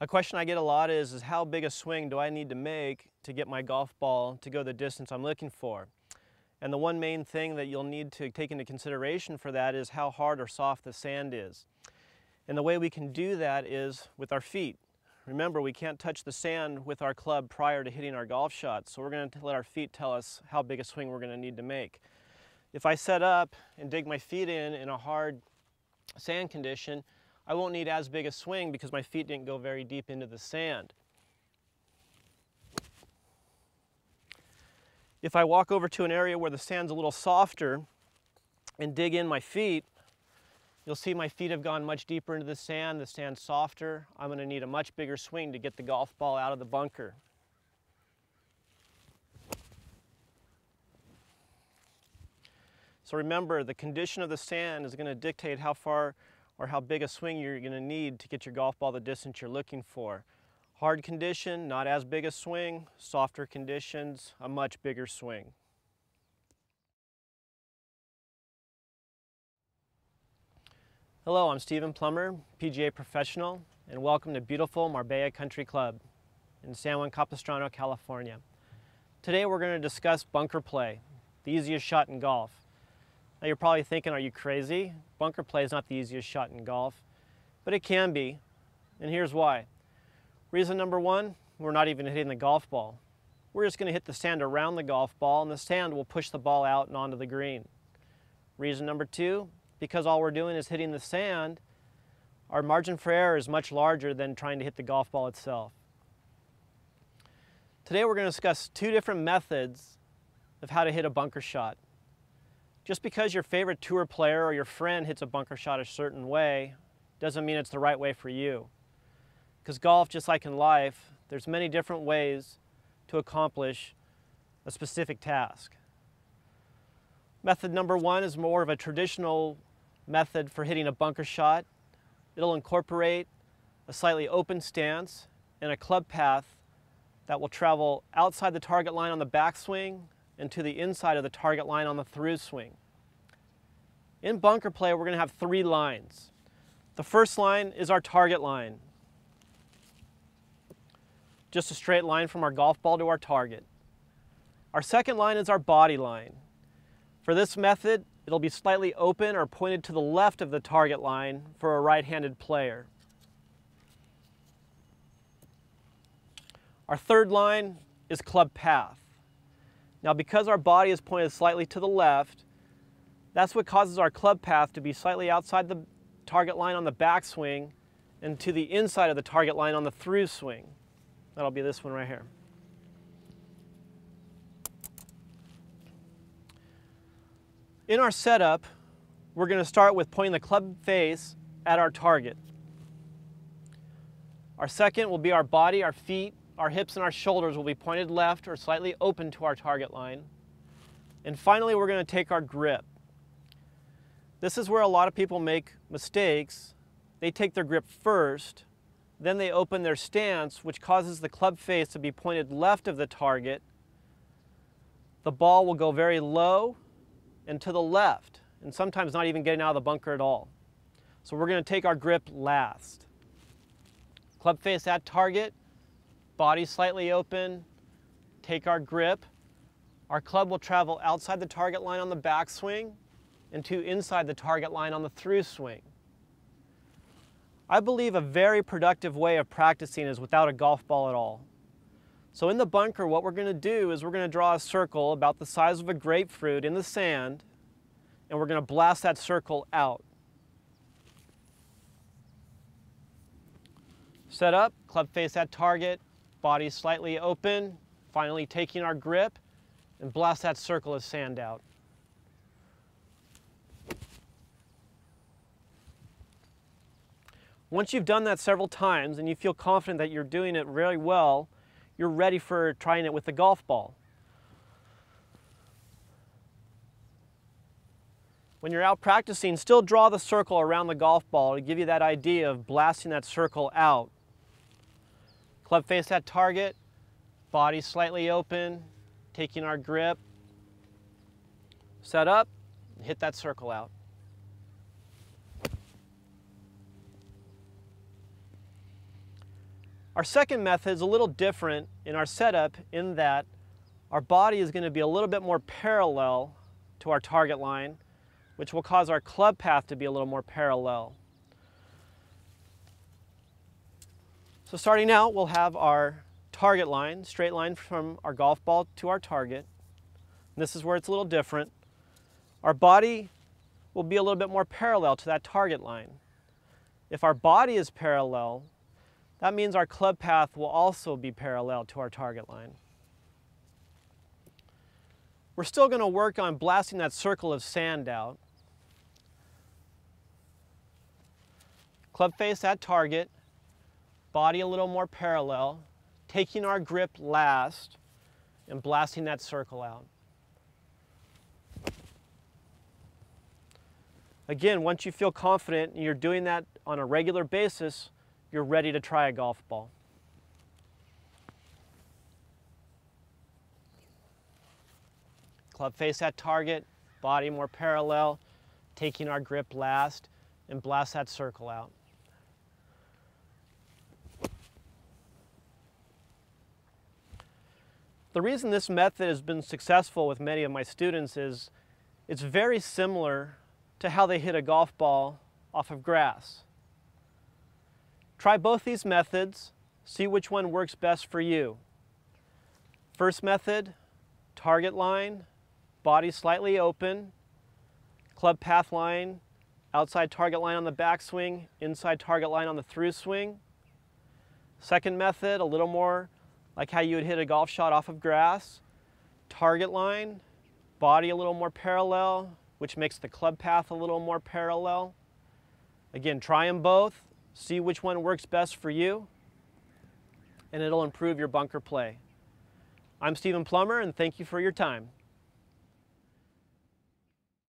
A question I get a lot is how big a swing do I need to make to get my golf ball to go the distance I'm looking for? And the one main thing that you'll need to take into consideration for that is how hard or soft the sand is. And the way we can do that is with our feet. Remember, we can't touch the sand with our club prior to hitting our golf shots, so we're going to let our feet tell us how big a swing we're going to need to make. If I set up and dig my feet in a hard sand condition, I won't need as big a swing because my feet didn't go very deep into the sand. If I walk over to an area where the sand's a little softer and dig in my feet, you'll see my feet have gone much deeper into the sand's softer. I'm going to need a much bigger swing to get the golf ball out of the bunker. So remember, the condition of the sand is going to dictate how far or how big a swing you're going to need to get your golf ball the distance you're looking for. Hard condition, not as big a swing. Softer conditions, a much bigger swing. Hello, I'm Plummer, PGA professional, and welcome to beautiful Marbella Country Club in San Juan Capistrano, California. Today we're going to discuss bunker play, the easiest shot in golf. Now you're probably thinking, are you crazy? Bunker play is not the easiest shot in golf, but it can be, and here's why. Reason number one, we're not even hitting the golf ball. We're just going to hit the sand around the golf ball, and the sand will push the ball out and onto the green. Reason number two, because all we're doing is hitting the sand, our margin for error is much larger than trying to hit the golf ball itself. Today we're going to discuss two different methods of how to hit a bunker shot. Just because your favorite tour player or your friend hits a bunker shot a certain way doesn't mean it's the right way for you. Because golf, just like in life, there's many different ways to accomplish a specific task. Method number one is more of a traditional method for hitting a bunker shot. It'll incorporate a slightly open stance and a club path that will travel outside the target line on the backswing and to the inside of the target line on the through swing. In bunker play, we're going to have three lines. The first line is our target line. Just a straight line from our golf ball to our target. Our second line is our body line. For this method, it'll be slightly open or pointed to the left of the target line for a right-handed player. Our third line is club path. Now, because our body is pointed slightly to the left, that's what causes our club path to be slightly outside the target line on the backswing and to the inside of the target line on the through swing. That'll be this one right here. In our setup, we're going to start with pointing the club face at our target. Our second will be our body, our feet, our hips and our shoulders will be pointed left or slightly open to our target line. And finally, we're going to take our grip. This is where a lot of people make mistakes. They take their grip first, then they open their stance, which causes the club face to be pointed left of the target. The ball will go very low and to the left, and sometimes not even getting out of the bunker at all. So we're going to take our grip last. Club face at target, body slightly open, take our grip. Our club will travel outside the target line on the backswing and to inside the target line on the through swing. I believe a very productive way of practicing is without a golf ball at all. So in the bunker, what we're going to do is we're going to draw a circle about the size of a grapefruit in the sand, and we're going to blast that circle out. Set up, club face at target, body slightly open, finally taking our grip, and blast that circle of sand out. Once you've done that several times and you feel confident that you're doing it really well, you're ready for trying it with the golf ball. When you're out practicing, still draw the circle around the golf ball to give you that idea of blasting that circle out. Club face at target, body slightly open, taking our grip, set up, and hit that circle out. Our second method is a little different in our setup in that our body is going to be a little bit more parallel to our target line, which will cause our club path to be a little more parallel. So starting out, we'll have our target line, straight line from our golf ball to our target. And this is where it's a little different. Our body will be a little bit more parallel to that target line. If our body is parallel, that means our club path will also be parallel to our target line. We're still going to work on blasting that circle of sand out. Club face at target, body a little more parallel, taking our grip last and blasting that circle out. Again, once you feel confident and you're doing that on a regular basis, you're ready to try a golf ball. Club face at target, body more parallel, taking our grip last and blast that circle out. The reason this method has been successful with many of my students is it's very similar to how they hit a golf ball off of grass. Try both these methods, see which one works best for you. First method, target line, body slightly open, club path line, outside target line on the backswing, inside target line on the through swing. Second method, a little more like how you would hit a golf shot off of grass. Target line, body a little more parallel, which makes the club path a little more parallel. Again, try them both, see which one works best for you, and it'll improve your bunker play. I'm Plummer, and thank you for your time.